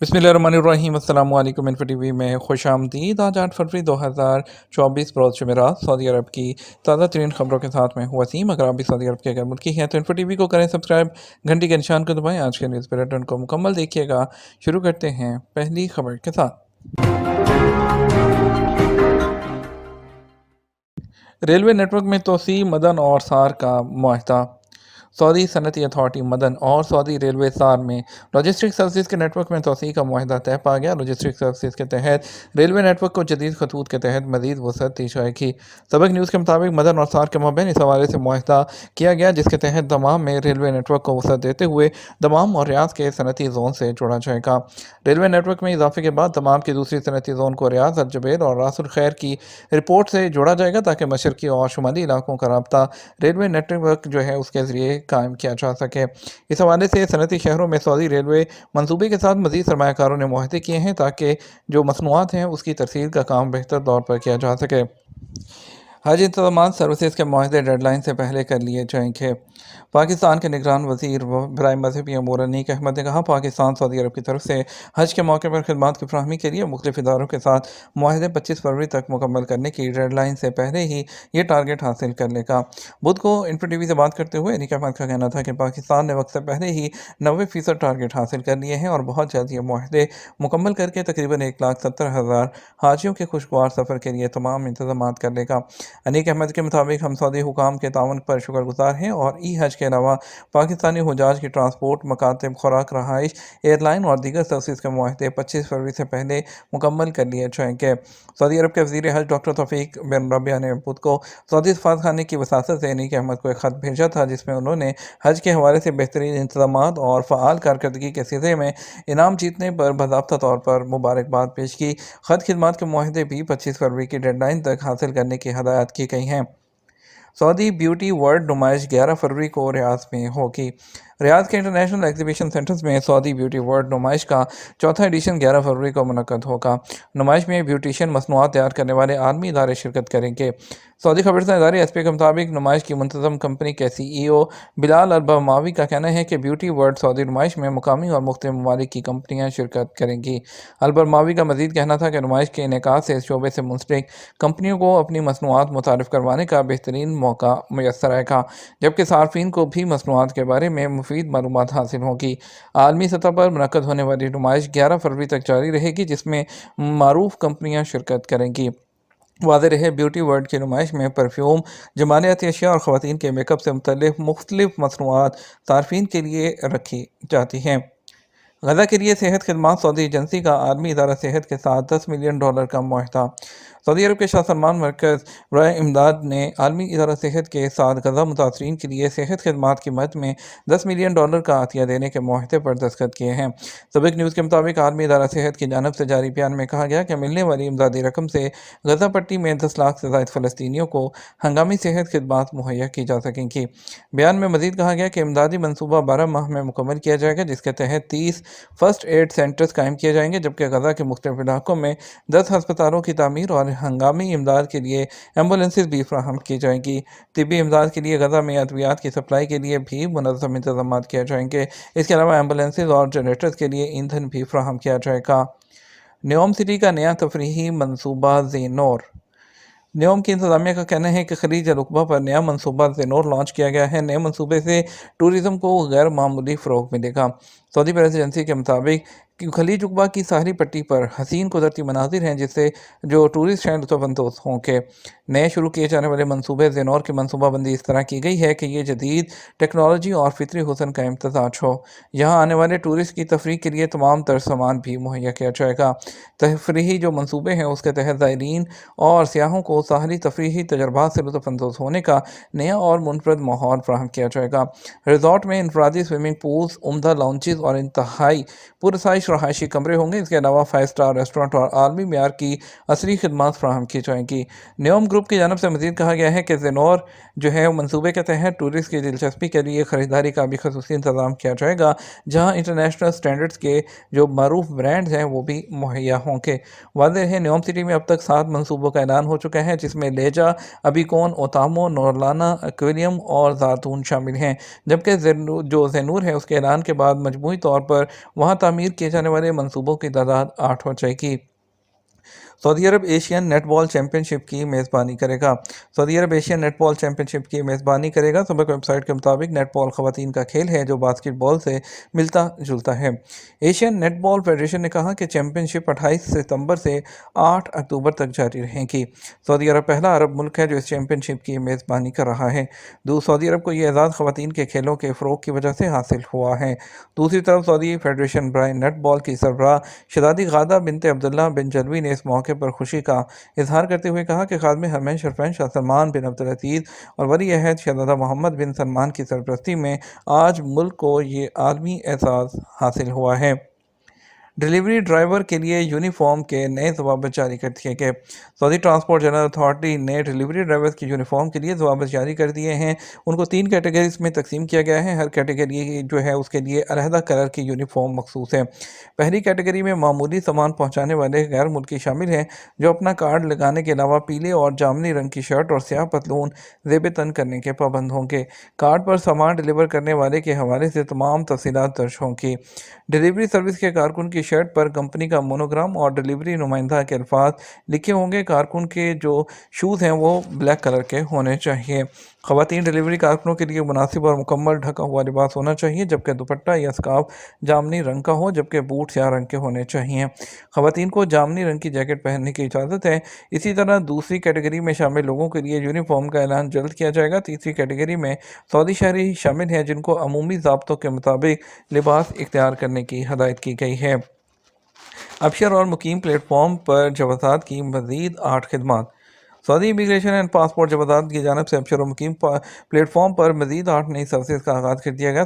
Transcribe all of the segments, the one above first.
बिस्मिल्लाहिर्रहमानिर्रहीम। अस्सलाम वालेकुम। इन्फो टीवी में खुश आमदीद। आज 8 फरवरी 2024 बरोज़ जुमेरात सऊदी अरब की ताज़ा तरीन खबरों के साथ मैं हूँ वसीम। अगर आप भी सऊदी अरब के अगर मुल्की हैं तो इन्फो टीवी को करें सब्सक्राइब, घंटी के निशान को दबाएं। आज के न्यूज़ बुलेटिन को मुकम्मल देखिएगा। शुरू करते हैं पहली खबर के साथ। रेलवे नेटवर्क में तोसी मदन और सार का मुआहदा। सऊदी सनती अथॉरिटी मदन और सऊदी रेलवे सार में लॉजिस्टिक सर्विस के नेटवर्क में तोसी का मुआहदा तय पा गया। लॉजिस्टिक सर्विस के तहत रेलवे नेटवर्क को जदीद खतूत के तहत मजीद वसअत दी जाएगी। सबक न्यूज़ के मुताबिक मदन और सार के माबैन इस हवाले से मुआहदा किया गया जिसके तहत दमाम में रेलवे नेटवर्क को वसअत देते हुए दमाम और रियाज के सनती जोन से जोड़ा जाएगा। रेलवे नेटवर्क में इजाफे के बाद दमाम की दूसरी सनती जोन को रियाज, अलजबेल और रासुल खैर की रिपोर्ट से जोड़ा जाएगा ताकि मशरकी और शुमाली इलाकों का रब्ता रेलवे नेटवर्क जो है उसके ज़रिए कायम किया जा सके। इस हवाले से सनती शहरों में सऊदी रेलवे मनसूबे के साथ मज़ीद सरमायाकारों ने मुआहदे किए हैं ताकि जो मसनूआत हैं उसकी तरसील का काम बेहतर तौर पर किया जा सके। हज इंतज़ामात सर्विसेज के मुआहदे डेडलाइन से पहले कर लिए जाएंगे। पाकिस्तान के निगरान वज़ीर बराए मजहबी अमूर अनीक अहमद ने कहा, पाकिस्तान सऊदी अरब की तरफ से हज के मौके पर खिदमात की फराहमी के लिए मुख्तलिफ इदारों के साथ मुआहदे 25 फरवरी तक मुकम्मल करने की डेडलाइन से पहले ही ये टारगेट हासिल कर लेगा। बुध को इन्फो टीवी से बात करते हुए अनीक अहमद का कहना था कि पाकिस्तान ने वक्त से पहले ही 90% टारगेट हासिल कर लिए हैं और बहुत जल्द ये मुआहदे मुकम्मल करके तकरीबन 1,70,000 हाजियों के खुशगवार सफ़र के लिए तमाम इंतजाम कर लेगा। अनीक अहमद के मुताबिक हम सऊदी हुकाम के ताउन पर शुक्रगुजार हैं और ई हज के अलावा पाकिस्तानी हुजाज की ट्रांसपोर्ट, मकातब, खुराक, रहाइश, एयरलाइन और दीगर सर्विस के मुआहदे 25 फरवरी से पहले मुकम्मल कर लिए जाएंगे। सऊदी अरब के वज़ीर हज डॉक्टर तौफीक बिन रबिया ने बुध को सऊदी सफारत खाने की वसासत से अनीक अहमद को एक ख़त भेजा था जिसमें उन्होंने हज के हवाले से बेहतरीन इंतजाम और फ़आल कारकर्दगी के सिलसिले में इनाम जीतने पर बाज़ाब्ता तौर पर मुबारकबाद पेश की। खत खिदमात के मुआहदे भी 25 फरवरी की डेडलाइन तक हासिल करने की हदायत की गई हैं। सऊदी ब्यूटी वर्ल्ड नुमाइश 11 फरवरी को रियाद में होगी। रियाद के इंटरनेशनल एग्जीबिशन सेंटर्स में सऊदी ब्यूटी वर्ल्ड नुमाइश का चौथा एडिशन 11 फरवरी को मुनक्कद होगा। नुमाइश में ब्यूटिशियन मसनूआत तैयार करने वाले आलमी इदारे शिरकत करेंगे। सऊदी खबरसां इदारे एसपी के मुताबिक नुमाइश की मुंतज़म कंपनी के CEO बिलाल अल-बमावी का कहना है कि ब्यूटी वर्ल्ड सऊदी नुमाइश में मुकामी और मुख्तलिफ ममालिक की कंपनियाँ शिरकत करेंगी। अल-बमावी का मजीद कहना था कि नुमाइश के इनेकाद से इस शोबे से मुंसलिक कंपनियों को अपनी मसनूआत मुतारिफ करवाने का बेहतरीन मौका मुयस्सर आएगा, जबकि सार्फिन को भी मसनूआत के बारे में मुफीद मालूमात हासिल होगी। आलमी सतह पर मुनक्कद होने वाली नुमाइश 11 फरवरी तक जारी रहेगी जिसमें मारूफ कंपनियाँ शिरकत करेंगी। वाज़ेह रहे, ब्यूटी वर्ल्ड की नुमाइश में परफ्यूम, जमालियाती अशिया और ख़वातीन के मेकअप से मुख्तलिफ मसनूआत सार्फिन के लिए रखी जाती हैं। गज़ा के लिए सेहत खिदमात सऊदी एजेंसी का आलमी इदारा सेहत के साथ $10 मिलियन का मुआहदा। सऊदी अरब के शाह सलमान मरकज़ बराए इमदाद ने आलमी इदारा सेहत के साथ गज़ा मुतासरीन के लिए सेहत खिदमात की मद में $10 मिलियन का अतिया देने के मुआहदे पर दस्तखत किए हैं। सबक न्यूज़ के मुताबिक आलमी इदारा सेहत की जानब से जारी बयान में कहा गया कि मिलने वाली इमदादी रकम से गज़ा पट्टी में 10 लाख से ज़ायद फ़लस्तीनियों को हंगामी सेहत खिदमात मुहैया की जा सकेंगी। बयान में मज़ीद कहा गया कि इमदादी मनसूबा 12 माह में मुकम्मल किया जाएगा जिसके तहत 30 फर्स्ट एड सेंटर्स कायम किए जाएंगे, जबकि गज़ा के मुख्तलिफ इलाकों में 10 हस्पतालों की तामीर और हंगामी इमदाद के लिए एम्बुलेंसेज भी फ्राहम की जाएंगी। तिब्बी इमदाद के लिए गज़ा में अद्वियात की सप्लाई के लिए भी मुनज़्ज़म इंतजाम किए जाएंगे। इसके अलावा एम्बुलेंसेज और जनरेटर्स के लिए ईंधन भी फ्राहम किया जाएगा। न्योम सिटी का नया तफरीही मनसूबा ज़ेनोर। न्योम की इंतजामिया का कहना है कि खलीज अल-उक़बा पर नया मनसूबा ज़ेनोर लॉन्च किया गया है। नए मनसूबे से टूरिज़्म को गैर मामूली फ़रोग़ मिलेगा। सऊदी प्रेस एजेंसी के मुताबिक कि खलीज उक़बा की साहली पट्टी पर हसीन कुदरती मनाजिर हैं जिससे जो टूरिस्ट हैं लुत्फ़अंदोज़ होंगे। नए शुरू किए जाने वाले मनसूबे ज़ेनोर की मनसूबाबंदी इस तरह की गई है कि ये जदीद टेक्नोलॉजी और फितरी हुस्न का इम्तज़ाज हो। यहाँ आने वाले टूरिस्ट की तफरीह के लिए तमाम तर सामान भी मुहैया किया जाएगा। तफरीही जो मनसूबे हैं उसके तहत ज़ायरीन और सियाहों को साहली तफरीही तजर्बात से लुत्फ़अंदोज़ होने का नया और मुनफरद माहौल फ्राहम किया जाएगा। रिजॉर्ट में इनफरादी स्विमिंग पूल्स, उम्दा लाउंजेस और इंतहाई पुरसाइश रहायशी कमरे होंगे। इसके अलावा 5 स्टार रेस्टोरेंट और आलमी म्यार की असली खिदमात फ्राहम की जाएंगी। न्योम ग्रुप की जानब से मज़ीद कहा गया है कि ज़ेनोर जो है मनसूबे के तहत टूरिस्ट की दिलचस्पी के लिए ख़रीदारी का भी खसूसी इंतज़ाम किया जाएगा, जहाँ इंटरनेशनल स्टैंडर्ड्स के जो मरूफ ब्रांड्स हैं वो भी मुहैया होंगे। वाज़ेह है, न्योम सिटी में अब तक 7 मनसूबों का ऐलान हो चुका है जिसमें लेजा, अबिकोन, ओतामो, नोरलाना, एक्वेरियम और ज़ातून शामिल हैं, जबकि जो ज़ेनूर है उसके ऐलान के बाद मजमूई तौर पर वहाँ तामीर किए जाने वाले मंसूबों की तादाद 8 हो जाएगी। सऊदी अरब एशियन नेटबॉल चैंपियनशिप की मेज़बानी करेगा। सऊदी अरब एशियन नेटबॉल चैंपियनशिप की मेज़बानी करेगा। सबक वेबसाइट के मुताबिक नेटबॉल ख़वातीन का खेल है जो बास्केटबॉल से मिलता जुलता है। एशियन नेटबॉल फेडरेशन ने कहा कि चैंपियनशिप 28 सितंबर से 8 अक्टूबर तक जारी रहेगी। सऊदी अरब पहला अरब मुल्क है जो इस चैंपियनशिप की मेज़बानी कर रहा है। सऊदी अरब को ये एजाज़ ख़वातीन के खेलों के फ़रोग़ की वजह से हासिल हुआ है। दूसरी तरफ सऊदी फेडरेशन बराए नेटबॉल की सरबराह शहज़ादी गादा बिनते अब्दुल्ला बिन जलवी ने इस मौके पर खुशी का इजहार करते हुए कहा कि खादिम हरमैन शरफैन शाह सलमान बिन अब्दुल अजीज़ और वली अहद शहज़ादा मोहम्मद बिन सलमान की सरपरस्ती में आज मुल्क को ये आलमी एजाज़ हासिल हुआ है। डिलीवरी ड्राइवर के लिए यूनिफॉर्म के नए ज़वाबित जारी कर दिए गए। सऊदी ट्रांसपोर्ट जनरल अथॉरिटी ने डिलीवरी ड्राइवर्स की यूनिफॉर्म के लिए ज़वाबित जारी कर दिए हैं। उनको 3 कैटेगरीज में तकसीम किया गया है। हर कैटेगरी जो है उसके लिए अलहदा कलर की यूनिफॉर्म मखसूस है। पहली कैटेगरी में मामूली सामान पहुँचाने वाले गैर मुल्की शामिल हैं जो अपना कार्ड लगाने के अलावा पीले और जामनी रंग की शर्ट और स्याह पतलून ज़ेब तन करने के पाबंद होंगे। कार्ड पर सामान डिलीवर करने वाले के हवाले से तमाम तफसीलात दर्ज होंगी। डिलीवरी सर्विस के कारकुन की शर्ट पर कंपनी का मोनोग्राम और डिलीवरी नुमाइंदा के अल्फाज लिखे होंगे। कारकुन के जो शूज़ हैं वो ब्लैक कलर के होने चाहिए। ख़वातीन डिलीवरी कारकुनों के लिए मुनासिब और मुकम्मल ढका हुआ लिबास होना चाहिए, जबकि दुपट्टा या स्कार्फ जामनी रंग का हो, जबकि बूट स्याह रंग के होने चाहिए। ख़वातीन को जामनी रंग की जैकेट पहनने की इजाज़त है। इसी तरह दूसरी कैटेगरी में शामिल लोगों के लिए यूनिफॉर्म का ऐलान जल्द किया जाएगा। तीसरी कैटेगरी में सऊदी शहरी शामिल हैं जिनको अमूमी ज़ाब्तों के मुताबिक लिबास इख्तियार करने की हदायत की गई है। अबशर और मुकीम प्लेटफॉर्म पर जवाज़ात की मज़ीद 8 खिदमात। सऊदी इमिग्रेशन एंड पासपोर्ट जवाज़ात की जानब से अबशर और मुकीम प्लेटफॉर्म पर मज़ीद 8 नई सर्विस का आगाज़ कर दिया गया।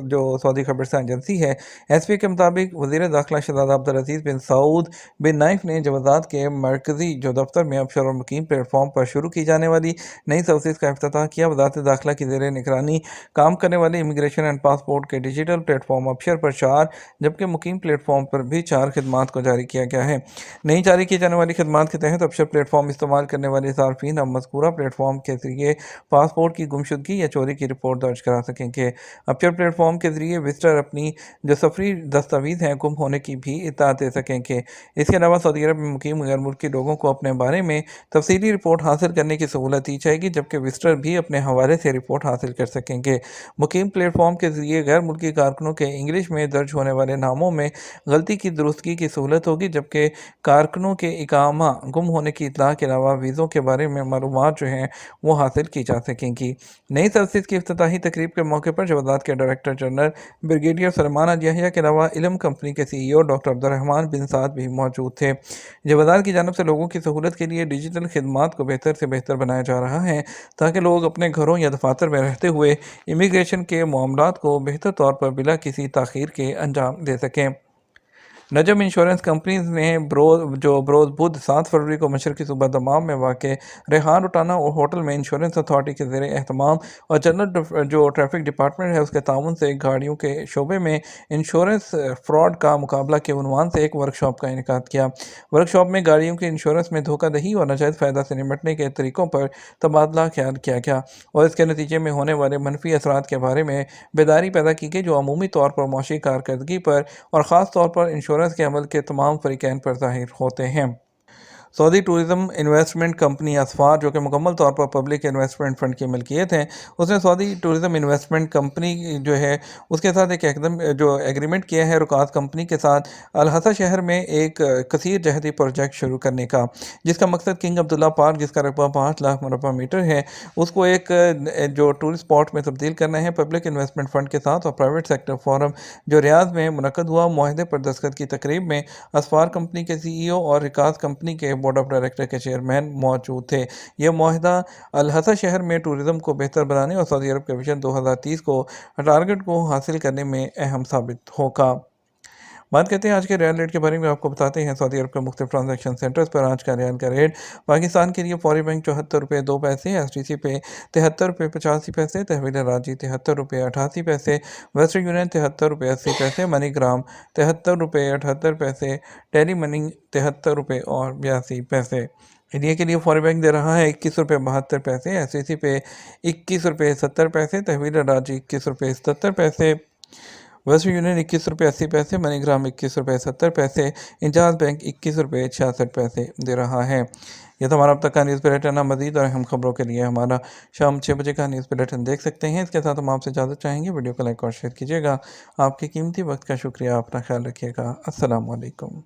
जो सऊदी खबरसां एजेंसी है एसपी के मुताबिक वज़ीर दाखिला शहज़ादा अब्दुल अज़ीज़ बिन सऊद बिन नाइफ ने जवाज़ात के मरकज़ी जो दफ्तर में अबशर और मुकीम प्लेटफॉर्म पर शुरू की जाने वाली नई सर्विस का इफ्तिताह किया। वज़ारत दाखिला की ज़ेर निगरानी काम करने वाले इमिग्रेशन एंड पासपोर्ट के डिजिटल प्लेटफॉर्म अबशर पर 4 जबकि मुकीम प्लेटफॉर्म पर भी 4 खिदमात को जारी किया गया है। नई जारी की जाने वाली खिदमात के तहत अबशर प्लेटफॉर्म इस्तेमाल करने वाले सार्फिन अब मज़कूरा प्लेटफॉर्म के ज़रिए पासपोर्ट की गुमशुदगी या चोरी की रिपोर्ट दर्ज करा सकेंगे। अबशर प्लेटफॉर्म के ज़रिए विजिटर अपनी जो सफरी दस्तावेज़ हैं गुम होने की भी इत्तला दे सकेंगे। इसके अलावा सऊदी अरब में मुकीम गैर मुल्की लोगों को अपने बारे में तफसीली रिपोर्ट हासिल करने की सहूलत दी जाएगी, जबकि विजिटर भी अपने हवाले से रिपोर्ट हासिल कर सकेंगे। मुकीम प्लेटफॉर्म के ज़रिए गैर मुल्की कारकुनों के इंग्लिश में दर्ज होने वाले नामों में गलती की दुरुस्तगी की सहूलत होगी, जबकि कारकुनों के इकामा गुम होने की इत्तला के अलावा वीज़ों के बारे में मालूमात जो हैं वो हासिल की जा सकेंगी। नई सर्विस की इफ्तिताही तकरीब के मौके पर जवाज़ात के डायरेक्टर जनरल ब्रिगेडियर सलमान अल याहिया के अलावा इल्म कंपनी के CEO डॉक्टर अब्दुर्रहमान बिन साद भी मौजूद थे। जवाज़ात की जानब से लोगों की सहूलत के लिए डिजिटल खिदमात को बेहतर से बेहतर बनाया जा रहा है ताकि लोग अपने घरों या दफातर में रहते हुए इमिग्रेशन के मामलात को बेहतर तौर पर बिला किसी ताख़ीर के अंजाम दे सकें। नजम इंश्योरेंस कंपनीज ने बरोज़ बुध 7 फरवरी को मशरक़ी सूबा दमाम में वाक़े रेहान उटाना और होटल में इंश्योरेंस अथॉरिटी के ज़ेर एहतमाम और जनरल जो ट्रैफिक डिपार्टमेंट है उसके ताउन से गाड़ियों के शोबे में इंश्योरेंस फ्रॉड का मुकाबला के उन्वान से एक वर्कशॉप का इनेकाद किया। वर्कशॉप में गाड़ियों के इंश्योरेंस में धोखाधड़ी और नाजायज़ फ़ायदा से निपटने के तरीक़ों पर तबादला ख्याल किया गया और इसके नतीजे में होने वाले मनफी असरात के बारे में बेदारी पैदा की गई जो अमूमी तौर पर मुआशी कारकर्दगी पर और ख़ास तौर पर इंश्योरेंस के अमल के तमाम फ़रीक़ैन पर ज़ाहिर होते हैं। सऊदी टूरिज़्म इन्वेस्टमेंट कंपनी असफार जो कि मुकम्मल तौर पर पब्लिक इन्वेस्टमेंट फ़ंड की मिल्कियत है, उसने सऊदी टूरिज़्म इन्वेस्टमेंट कंपनी जो है उसके साथ एक एकदम जो एग्रीमेंट किया है रुकात कंपनी के साथ अल हसा शहर में एक कसीर जहती प्रोजेक्ट शुरू करने का, जिसका मकसद किंग अब्दुल्ला पार्क जिसका रकबा 5 लाख मुरबा मीटर है उसको एक जो टूरिस्ट स्पॉट में तब्दील करना है। पब्लिक इन्वेस्टमेंट फ़ंड के साथ और प्राइवेट सेक्टर फोरम जो रियाद में मुनक़द हुआ मुआहदे पर दस्तखत की तकरीब में असफार कंपनी के CEO और रिकास कंपनी के बोर्ड ऑफ डायरेक्टर के चेयरमैन मौजूद थे। यह मुआहदा अल हसा शहर में टूरिज़्म को बेहतर बनाने और सऊदी अरब के विजन 2030 को टारगेट को हासिल करने में अहम साबित होगा। बात करते हैं आज के रियाल रेट के बारे में। आपको बताते हैं सऊदी अरब के मुख्तलिफ ट्रांजैक्शन सेंटर्स पर आज का रियाल का रेट पाकिस्तान के लिए फौरी बैंक 74 रुपये 2 पैसे, STC पे 73 रुपये 85 पैसे, तहवील राजी 73 रुपये 88 पैसे, वेस्टर्न यूनियन 73 रुपये 80 पैसे, मनीग्राम 73 रुपये 78 पैसे, टेली मनी 73 रुपये और 82 पैसे। इंडिया के लिए फॉरेन बैंक दे रहा है 21 रुपये 72 पैसे, STC पे 21 रुपये 70 पैसे, तहवील राजी 21 रुपये 77 पैसे, वेस्टर्न यूनियन 21 रुपये 80 पैसे, मनीग्राम 21 रुपये 70 पैसे, इंजाज बैंक 21 रुपये 66 पैसे दे रहा है। ये तो हमारा अब तक का न्यूज़ बुलेटिन है। मज़ीद और अहम खबरों के लिए हमारा शाम 6 बजे का न्यूज़ बुलेटिन देख सकते हैं। इसके साथ हम आपसे इजाज़त चाहेंगे। वीडियो को लाइक और शेयर कीजिएगा। आपके कीमती वक्त का शुक्रिया। अपना ख्याल रखिएगा। अस्सलाम वालेकुम।